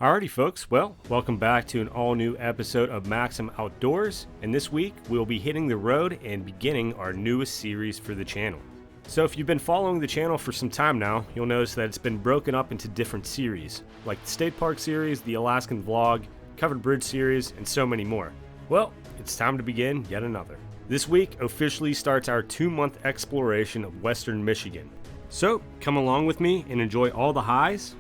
Alrighty folks, well, welcome back to an all-new episode of Maksim Outdoors, and this week we'll be hitting the road and beginning our newest series for the channel. So if you've been following the channel for some time now, you'll notice that it's been broken up into different series, like the State Park series, the Alaskan Vlog, Covered Bridge series, and so many more. Well, it's time to begin yet another. This week officially starts our 2-month exploration of Western Michigan. So come along with me and enjoy all the highs,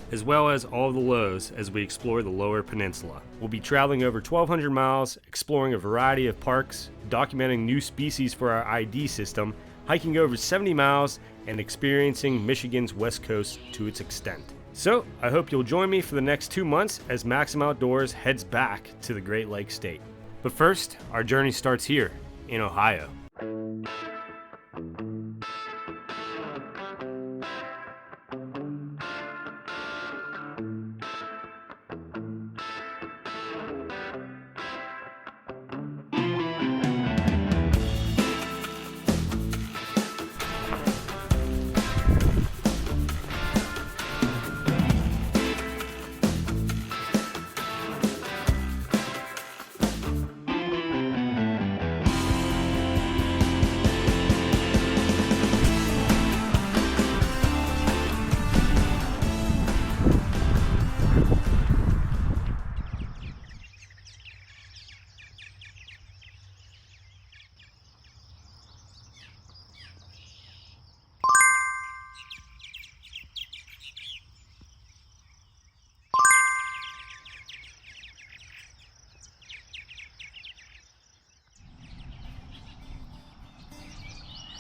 as well as all the lows as we explore the Lower Peninsula. We'll be traveling over 1,200 miles, exploring a variety of parks, documenting new species for our ID system, hiking over 70 miles, and experiencing Michigan's West Coast to its extent. So, I hope you'll join me for the next 2 months as Maksim Outdoors heads back to the Great Lakes State. But first, our journey starts here in Ohio.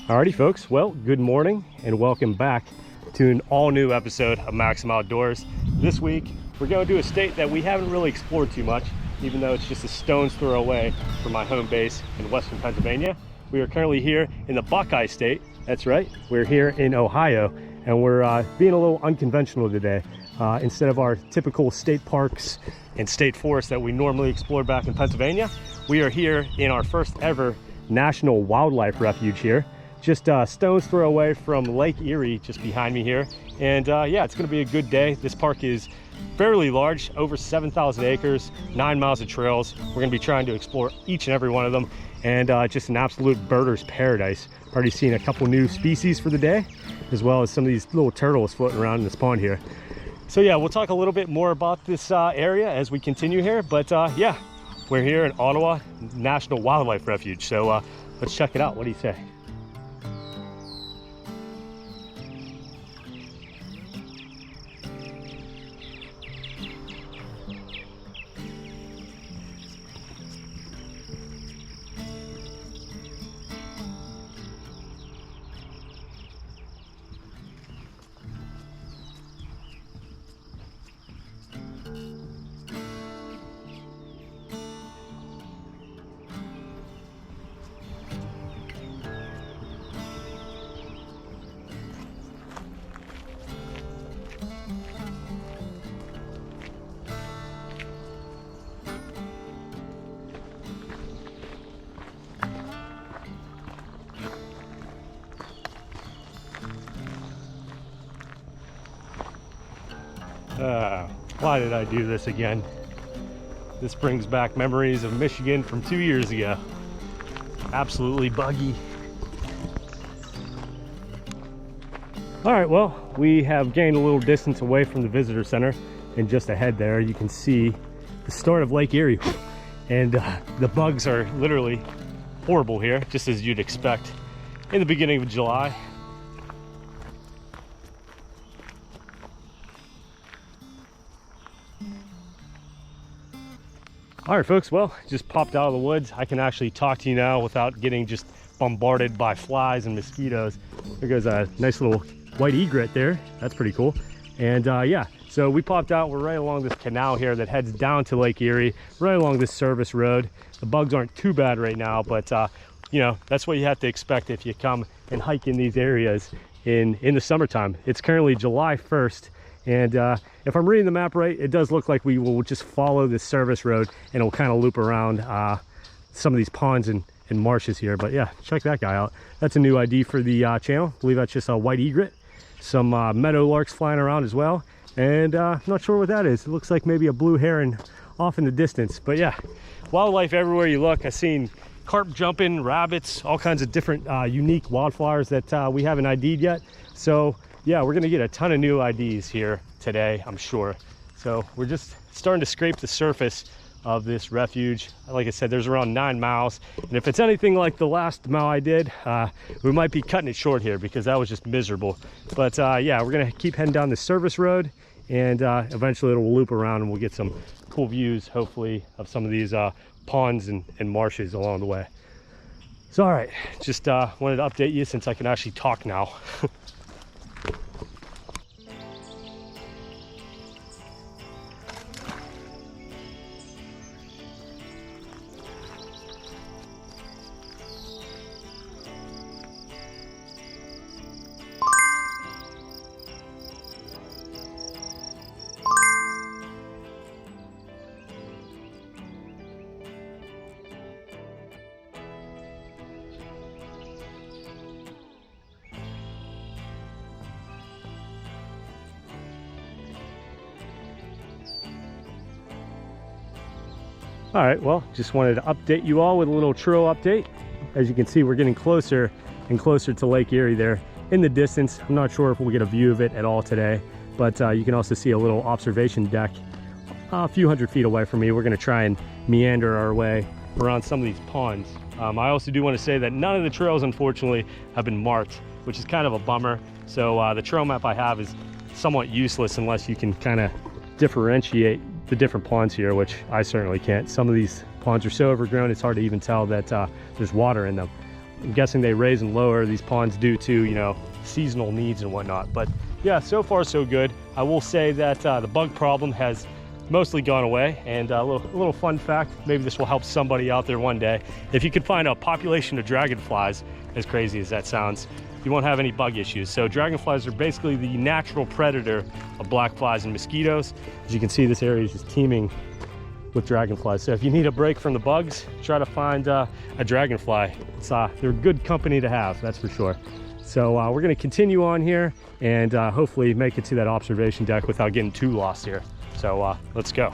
Alrighty folks, well, good morning and welcome back to an all-new episode of Maksim Outdoors. This week, we're going to a state that we haven't really explored too much, even though it's just a stone's throw away from my home base in western Pennsylvania. We are currently here in the Buckeye State. That's right, we're here in Ohio, and we're being a little unconventional today. Instead of our typical state parks and state forests that we normally explore back in Pennsylvania, we are here in our first ever National Wildlife Refuge here. Just a stone's throw away from Lake Erie, just behind me here. And yeah, it's gonna be a good day. This park is fairly large, over 7,000 acres, 9 miles of trails. We're gonna be trying to explore each and every one of them, and just an absolute birder's paradise. Already seen a couple new species for the day, as well as some of these little turtles floating around in this pond here. So yeah, we'll talk a little bit more about this area as we continue here, but yeah, we're here at Ottawa National Wildlife Refuge. So let's check it out. What do you say? Why did I do this again? This brings back memories of Michigan from 2 years ago. Absolutely buggy. All right, well, we have gained a little distance away from the visitor center, and just ahead there you can see the start of Lake Erie. And the bugs are literally horrible here, just as you'd expect in the beginning of July. All right, folks, well, just popped out of the woods. I can actually talk to you now without getting just bombarded by flies and mosquitoes. There goes a nice little white egret there. That's pretty cool. And yeah, so we popped out. We're right along this canal here that heads down to Lake Erie, right along this service road. The bugs aren't too bad right now, but you know, that's what you have to expect if you come and hike in these areas in the summertime. It's currently July 1st. And if I'm reading the map right, it does look like we will just follow this service road and it'll kind of loop around some of these ponds and marshes here. But yeah, check that guy out. That's a new ID for the channel. I believe that's just a white egret. Some meadow larks flying around as well. And I'm not sure what that is. It looks like maybe a blue heron off in the distance. But yeah, wildlife everywhere you look. I've seen carp jumping, rabbits, all kinds of different unique wildflowers that we haven't ID'd yet. So yeah, we're gonna get a ton of new IDs here today, I'm sure. So we're just starting to scrape the surface of this refuge. Like I said, there's around 9 miles. And if it's anything like the last mile I did, we might be cutting it short here because that was just miserable. But yeah, we're gonna keep heading down the service road, and eventually it'll loop around and we'll get some cool views, hopefully, of some of these ponds and marshes along the way. So all right, just wanted to update you since I can actually talk now. All right, well, just wanted to update you all with a little trail update. As you can see, we're getting closer and closer to Lake Erie there in the distance. I'm not sure if we'll get a view of it at all today, but you can also see a little observation deck a few hundred feet away from me. We're gonna try and meander our way around some of these ponds. I also do want to say that none of the trails, unfortunately, have been marked, which is kind of a bummer. So the trail map I have is somewhat useless unless you can kind of differentiate the different ponds here, which I certainly can't. Some of these ponds are so overgrown it's hard to even tell that there's water in them. I'm guessing they raise and lower these ponds due to, you know, seasonal needs and whatnot. But yeah, so far so good. I will say that the bug problem has mostly gone away. And a little fun fact, maybe this will help somebody out there one day. If you could find a population of dragonflies, as crazy as that sounds, you won't have any bug issues. So dragonflies are basically the natural predator of black flies and mosquitoes. As you can see, this area is just teeming with dragonflies. So if you need a break from the bugs, try to find a dragonfly. They're good company to have, that's for sure. So we're gonna continue on here and hopefully make it to that observation deck without getting too lost here. So let's go.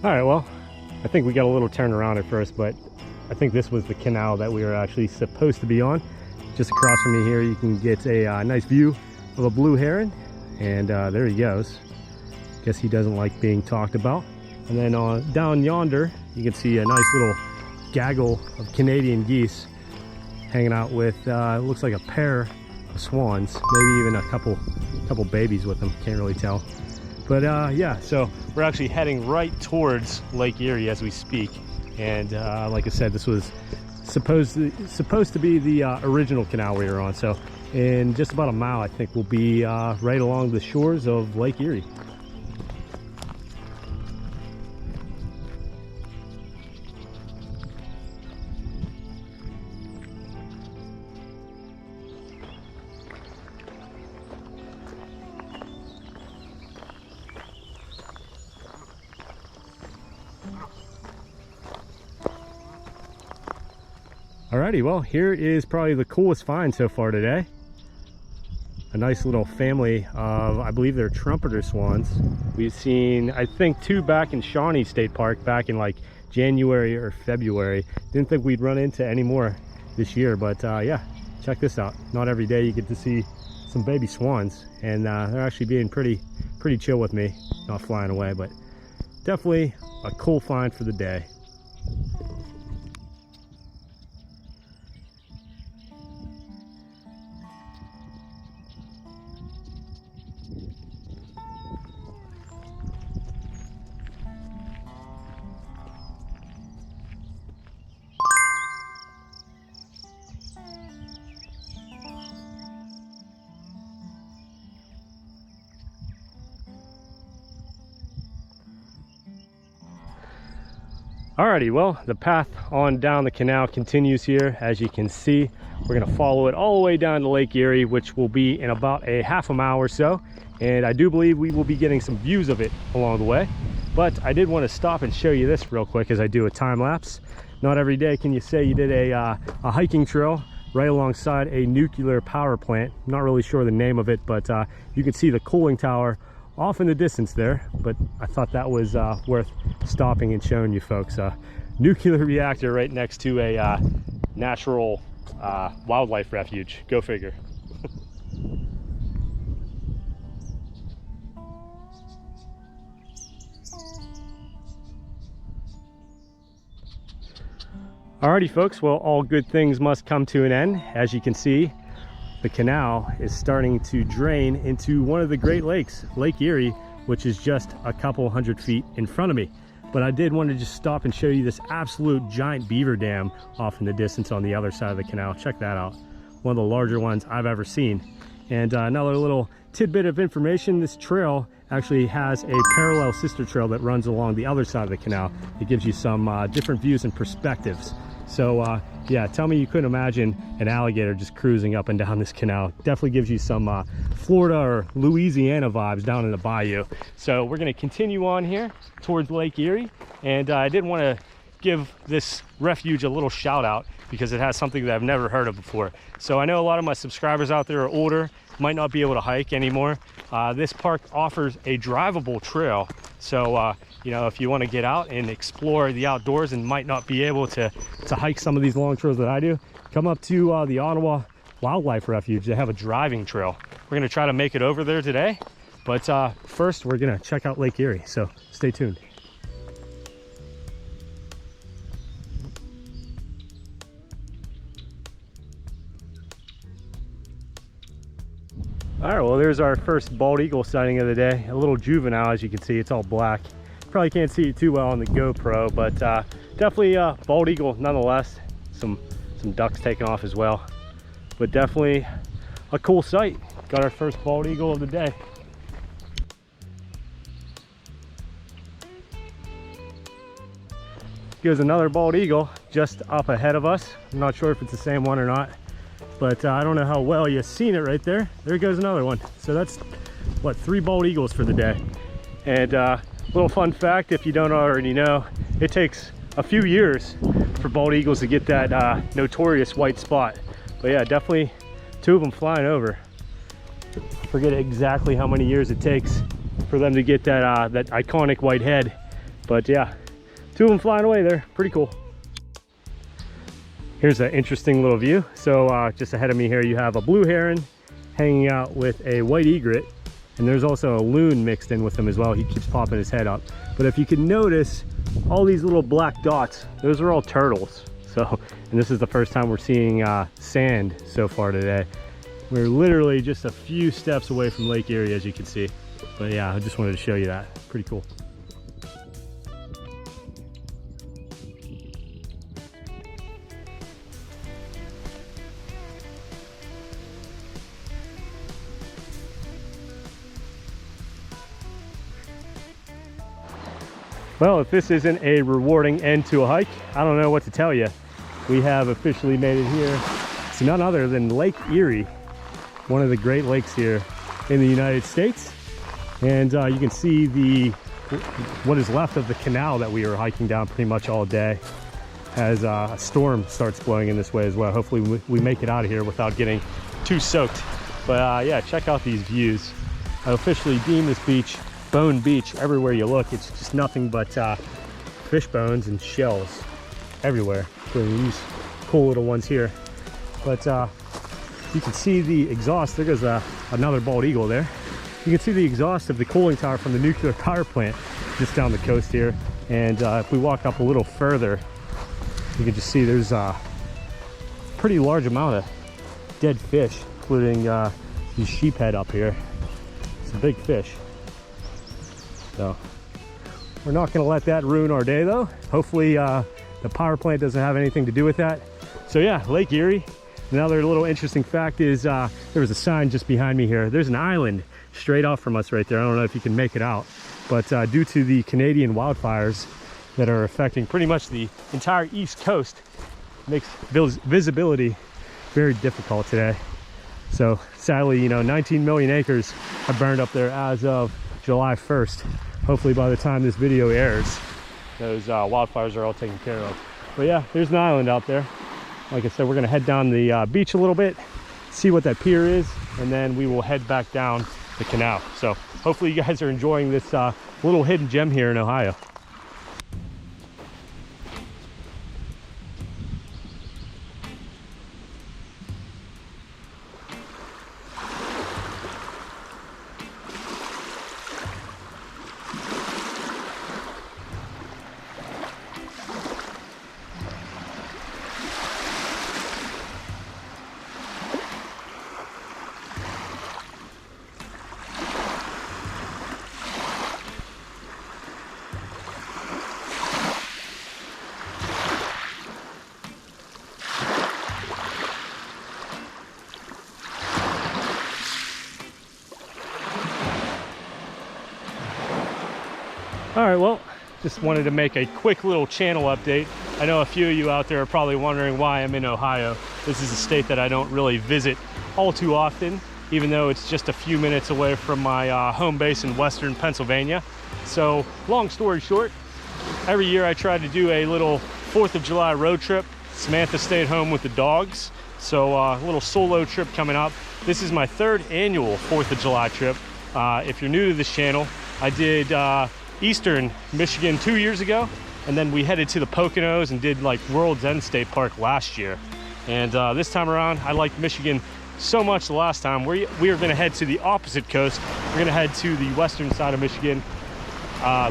All right, well, I think we got a little turn around at first, but I think this was the canal that we were actually supposed to be on. Just across from me here, you can get a nice view of a blue heron, and there he goes. Guess he doesn't like being talked about. And then down yonder, you can see a nice little gaggle of Canadian geese hanging out with, looks like a pair of swans, maybe even a couple babies with them, can't really tell. But yeah, so we're actually heading right towards Lake Erie as we speak. And like I said, this was supposed to be the original canal we were on. So in just about a mile, I think we'll be right along the shores of Lake Erie. Alrighty, well, here is probably the coolest find so far today. A nice little family of, I believe they're trumpeter swans. We've seen, I think, 2 back in Shawnee State Park back in like January or February. Didn't think we'd run into any more this year, but yeah, check this out. Not every day you get to see some baby swans, and they're actually being pretty chill with me, not flying away, but definitely a cool find for the day. Alrighty, well, the path on down the canal continues here. As you can see, We're gonna follow it all the way down to Lake Erie, which will be in about a half a mile or so. And I do believe we will be getting some views of it along the way. But I did want to stop and show you this real quick as I do a time lapse. Not every day can you say you did a hiking trail right alongside a nuclear power plant. Not really sure the name of it, but you can see the cooling tower off in the distance there. But I thought that was worth stopping and showing you folks. Nuclear reactor right next to a natural wildlife refuge. Go figure. Alrighty folks, well, all good things must come to an end. As you can see, the canal is starting to drain into one of the Great Lakes, Lake Erie, which is just a couple hundred feet in front of me. But I did want to just stop and show you this absolute giant beaver dam off in the distance on the other side of the canal. Check that out. One of the larger ones I've ever seen. And another little tidbit of information, this trail actually has a parallel sister trail that runs along the other side of the canal. It gives you some different views and perspectives. So yeah, tell me you couldn't imagine an alligator just cruising up and down this canal. Definitely gives you some Florida or Louisiana vibes down in the bayou. So we're going to continue on here towards Lake Erie, and I did want to give this refuge a little shout out because it has something that I've never heard of before. So I know a lot of my subscribers out there are older, might not be able to hike anymore. This park offers a drivable trail. So you know, if you want to get out and explore the outdoors and might not be able to hike some of these long trails that I do, come up to the Ottawa Wildlife Refuge. They have a driving trail. We're going to try to make it over there today, but first we're going to check out Lake Erie, so stay tuned. All right, well, there's our first bald eagle sighting of the day. A little juvenile, as you can see. It's all black. Probably can't see it too well on the GoPro, but definitely bald eagle nonetheless. Some ducks taken off as well, but definitely a cool sight. Got our first bald eagle of the day. Here's another bald eagle just up ahead of us. I'm not sure if it's the same one or not, but I don't know how well you've seen it right there. There goes another one. So that's what, 3 bald eagles for the day. And little fun fact, if you don't already know, it takes a few years for bald eagles to get that notorious white spot. But yeah, definitely 2 of them flying over. I forget exactly how many years it takes for them to get that that iconic white head, but yeah, 2 of them flying away there. Pretty cool. Here's an interesting little view. So just ahead of me here, you have a blue heron hanging out with a white egret. And there's also a loon mixed in with him as well. He keeps popping his head up. But if you can notice, all these little black dots, those are all turtles. So, and this is the first time we're seeing sand so far today. We're literally just a few steps away from Lake Erie, as you can see. But yeah, I just wanted to show you that. Pretty cool. Well, if this isn't a rewarding end to a hike, I don't know what to tell you. We have officially made it here. It's none other than Lake Erie, one of the Great Lakes here in the United States. And you can see what is left of the canal that we were hiking down pretty much all day as a storm starts blowing in this way as well. Hopefully we make it out of here without getting too soaked. But yeah, check out these views. I officially deem this beach Bone Beach. Everywhere you look, it's just nothing but fish bones and shells everywhere, including these cool little ones here. But you can see the exhaust. There goes another bald eagle there. You can see the exhaust of the cooling tower from the nuclear power plant just down the coast here. And if we walk up a little further, you can just see there's a pretty large amount of dead fish, including these sheephead up here. Some big fish. So we're not going to let that ruin our day though. Hopefully the power plant doesn't have anything to do with that. So yeah, Lake Erie. Another little interesting fact is there was a sign just behind me here. There's an island straight off from us right there. I don't know if you can make it out, but due to the Canadian wildfires that are affecting pretty much the entire East Coast, makes visibility very difficult today. So sadly, you know, 19 million acres have burned up there as of July 1st. Hopefully by the time this video airs, those wildfires are all taken care of. But yeah, there's an island out there. Like I said, we're gonna head down the beach a little bit, see what that pier is, and then we will head back down the canal. So hopefully you guys are enjoying this little hidden gem here in Ohio. All right, well, just wanted to make a quick little channel update. I know a few of you out there are probably wondering why I'm in Ohio. This is a state that I don't really visit all too often, even though it's just a few minutes away from my home base in Western Pennsylvania. So long story short, every year I try to do a little 4th of July road trip. Samantha stayed home with the dogs, so a little solo trip coming up. This is my 3rd annual 4th of July trip. If you're new to this channel, I did Eastern Michigan 2 years ago, and then we headed to the Poconos and did like World's End State Park last year. And this time around, I liked Michigan so much the last time. We are going to head to the opposite coast. We're going to head to the western side of Michigan,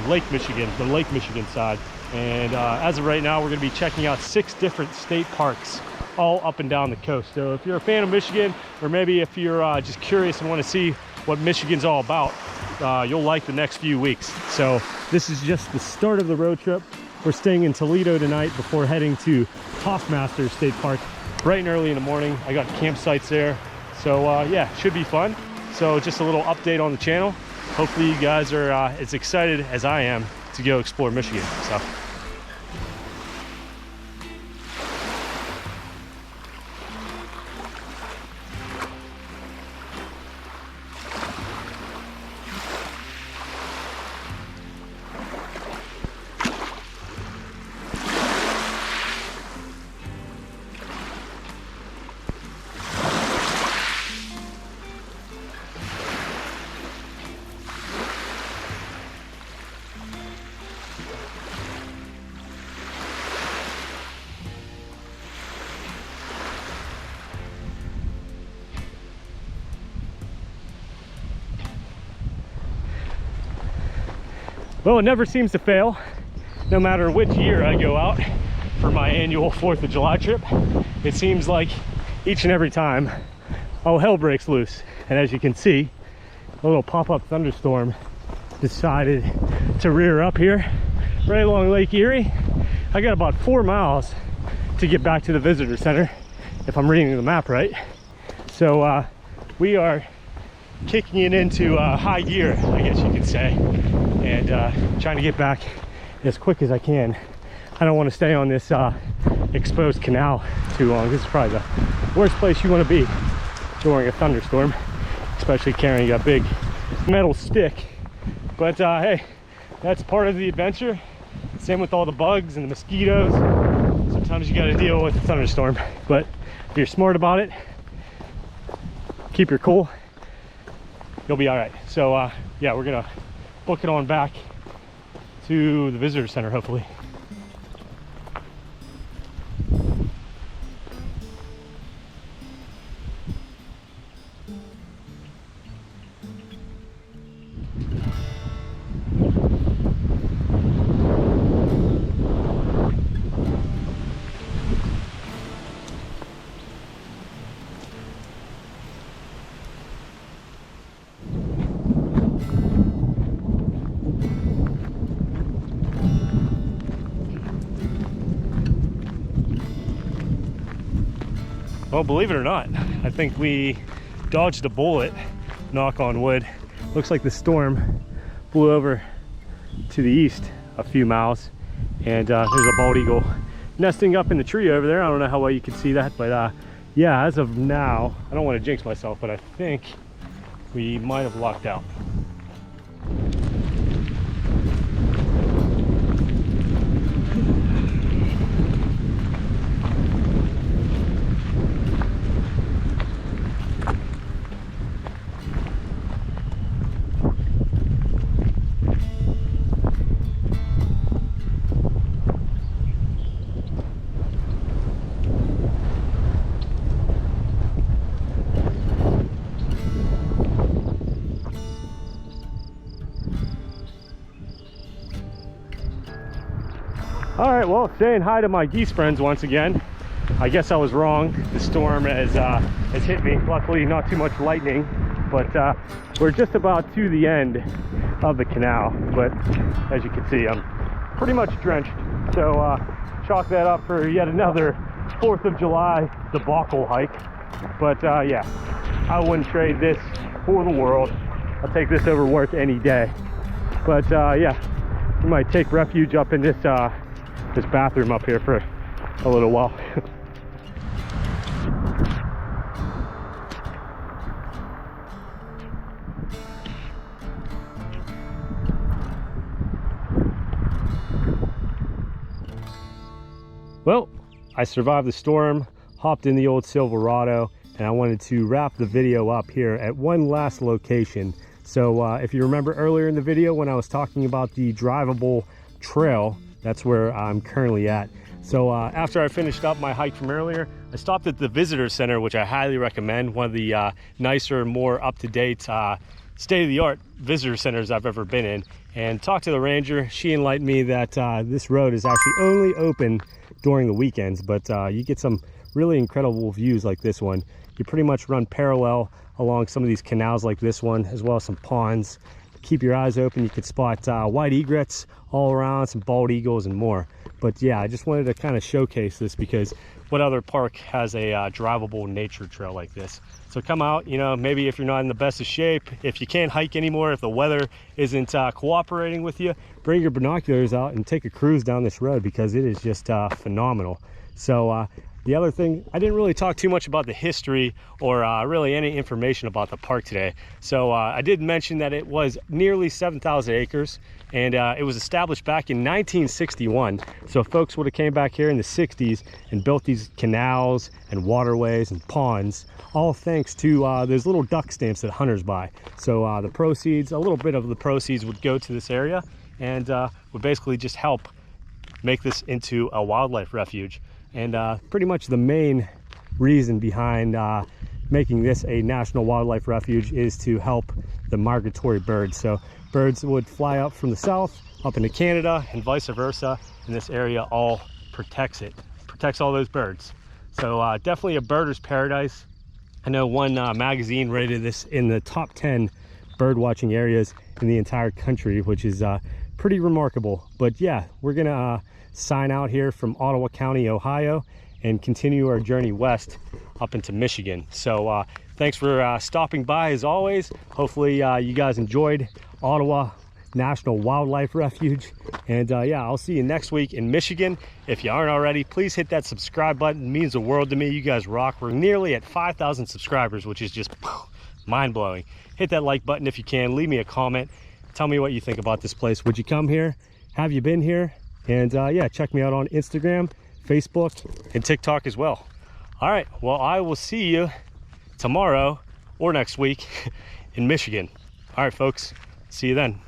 Lake Michigan, the Lake Michigan side. And as of right now, we're going to be checking out 6 different state parks all up and down the coast. So if you're a fan of Michigan, or maybe if you're just curious and want to see what Michigan's all about, you'll like the next few weeks. So this is just the start of the road trip. We're staying in Toledo tonight before heading to Hoffmaster State Park bright and early in the morning. I got campsites there. So yeah, should be fun. So just a little update on the channel. Hopefully you guys are as excited as I am to go explore Michigan. So. Well, it never seems to fail, no matter which year I go out for my annual 4th of July trip. It seems like each and every time, all hell breaks loose. And as you can see, a little pop-up thunderstorm decided to rear up here right along Lake Erie. I got about 4 miles to get back to the visitor center, if I'm reading the map right. So we are kicking it into high gear, I guess you could say, and trying to get back as quick as I can. I don't want to stay on this exposed canal too long. This is probably the worst place you want to be during a thunderstorm, especially carrying a big metal stick. But hey, that's part of the adventure. Same with all the bugs and the mosquitoes. Sometimes you got to deal with a thunderstorm, but if you're smart about it, keep your cool, you'll be all right. So yeah, we're gonna book it on back to the visitor center, hopefully. Well, believe it or not, I think we dodged a bullet, knock on wood. Looks like the storm blew over to the east a few miles, and there's a bald eagle nesting up in the tree over there. I don't know how well you can see that, but yeah, as of now, I don't want to jinx myself, but I think we might have lucked out. All right, well, saying hi to my geese friends once again. I guess I was wrong. The storm has hit me. Luckily, not too much lightning, but we're just about to the end of the canal. But as you can see, I'm pretty much drenched. So chalk that up for yet another 4th of July debacle hike. But yeah, I wouldn't trade this for the world. I'll take this over work any day. But yeah, we might take refuge up in this this bathroom up here for a little while. Well, I survived the storm, hopped in the old Silverado, and I wanted to wrap the video up here at one last location. So if you remember earlier in the video when I was talking about the drivable trail, that's where I'm currently at. So after I finished up my hike from earlier, I stopped at the visitor center, which I highly recommend. One of the nicer, more up-to-date, state-of-the-art visitor centers I've ever been in, and talked to the ranger. She enlightened me that this road is actually only open during the weekends, but you get some really incredible views like this one. You pretty much run parallel along some of these canals like this one, as well as some ponds. Keep your eyes open. You could spot white egrets all around, some bald eagles and more. But yeah, I just wanted to kind of showcase this because what other park has a drivable nature trail like this? So come out, you know, maybe if you're not in the best of shape, if you can't hike anymore, if the weather isn't cooperating with you, bring your binoculars out and take a cruise down this road because it is just phenomenal. So the other thing, I didn't really talk too much about the history or really any information about the park today. So I did mention that it was nearly 7,000 acres and it was established back in 1961. So folks would have came back here in the 60s and built these canals and waterways and ponds, all thanks to those little duck stamps that hunters buy. So the proceeds, a little bit of the proceeds would go to this area and would basically just help make this into a wildlife refuge. And pretty much the main reason behind making this a national wildlife refuge is to help the migratory birds. So birds would fly up from the south up into Canada and vice versa, and this area all protects it, protects all those birds. So definitely a birder's paradise. I know one magazine rated this in the top 10 bird watching areas in the entire country, which is pretty remarkable. But yeah, we're gonna sign out here from Ottawa County, Ohio, and continue our journey west up into Michigan. So thanks for stopping by as always. Hopefully you guys enjoyed Ottawa National Wildlife Refuge, and yeah, I'll see you next week in Michigan. If you aren't already, please hit that subscribe button. It means the world to me. You guys rock. We're nearly at 5,000 subscribers, which is just mind-blowing. Hit that like button if you can. Leave me a comment. Tell me what you think about this place. Would you come here? Have you been here? And yeah, check me out on Instagram, Facebook, and TikTok as well. All right, well, I will see you tomorrow or next week in Michigan. All right, folks, see you then.